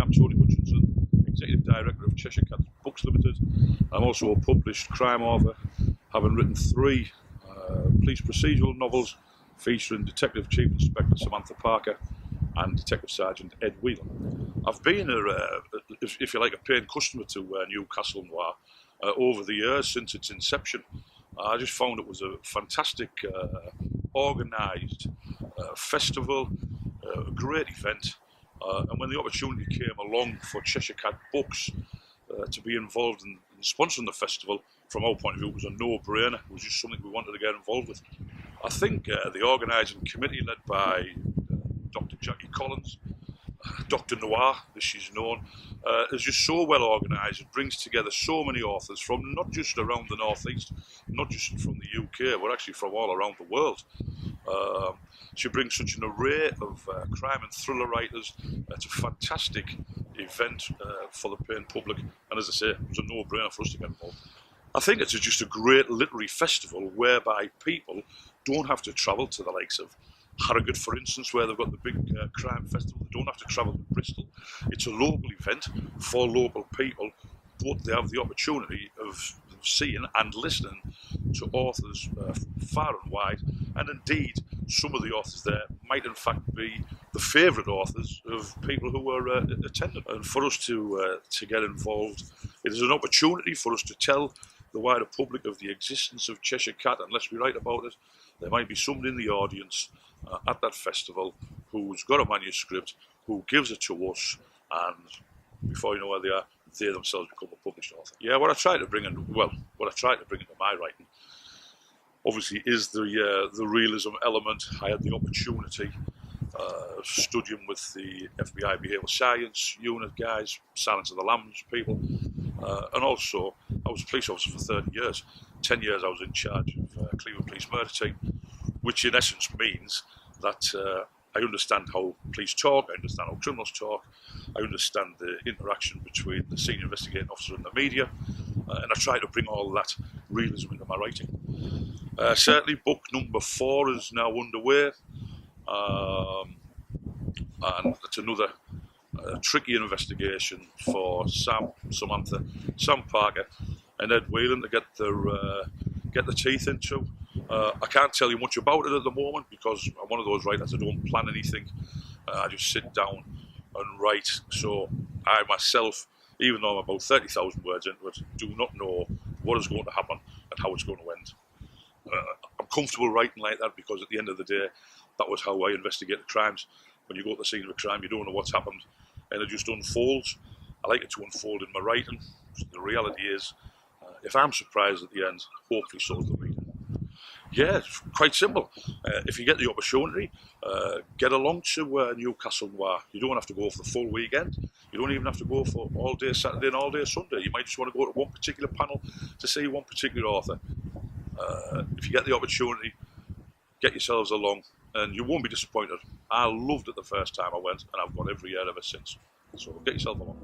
I'm Tony Hutchinson, Executive Director of Cheshire Cat Books Limited. I'm also a published crime author, having written 3 police procedural novels featuring Detective Chief Inspector Samantha Parker and Detective Sergeant Ed Whelan. I've been, if you like, a paying customer to Newcastle Noir over the years since its inception. I just found it was a fantastic, organised festival, a great event. And when the opportunity came along for Cheshire Cat Books to be involved in sponsoring the festival, from our point of view, it was a no-brainer. It was just something we wanted to get involved with. I think the organising committee, led by Dr. Jackie Collins, Dr. Noir, as she's known, is just so well organised. It brings together so many authors from not just around the North East, not just from the UK, but actually from all around the world. She brings such an array of crime and thriller writers. It's a fantastic event for the paying public, and as I say, it was a no-brainer for us to get involved. I think it's just a great literary festival whereby people don't have to travel to the likes of Harrogate, for instance, where they've got the big crime festival. They don't have to travel to Bristol. It's a local event for local people, but they have the opportunity of seeing and listening to authors far and wide, and indeed some of the authors there might in fact be the favourite authors of people who are attending. And for us to get involved, it is an opportunity for us to tell the wider public of the existence of Cheshire Cat, and let's be right about it, there might be somebody in the audience at that festival who's got a manuscript, who gives it to us, and before you know where they are, they themselves become a published author. Yeah, what I try to bring into my writing, obviously, is the realism element. I had the opportunity studying with the FBI Behavioural Science Unit guys, Silence of the Lambs people, and also I was a police officer for 30 years. 10 years I was in charge of Cleveland Police Murder Team, which in essence means that I understand how police talk, I understand how criminals talk, I understand the interaction between the senior investigating officer and the media, and I try to bring all that realism into my writing. Certainly book number 4 is now underway, and it's another tricky investigation for Samantha, Sam Parker and Ed Whelan to get the teeth into. I can't tell you much about it at the moment because I'm one of those writers, I don't plan anything. I just sit down and write. So I myself, even though I'm about 30,000 words into it, do not know what is going to happen and how it's going to end. I'm comfortable writing like that because at the end of the day, that was how I investigate the crimes. When you go to the scene of a crime, you don't know what's happened, and it just unfolds. I like it to unfold in my writing. The reality is, if I'm surprised at the end, hopefully so is the reader. Yeah, it's quite simple. If you get the opportunity, get along to Newcastle Noir. You don't have to go for the full weekend. You don't even have to go for all day Saturday and all day Sunday. You might just want to go to one particular panel to see one particular author. If you get the opportunity, get yourselves along and you won't be disappointed. I loved it the first time I went, and I've gone every year ever since. So get yourself along.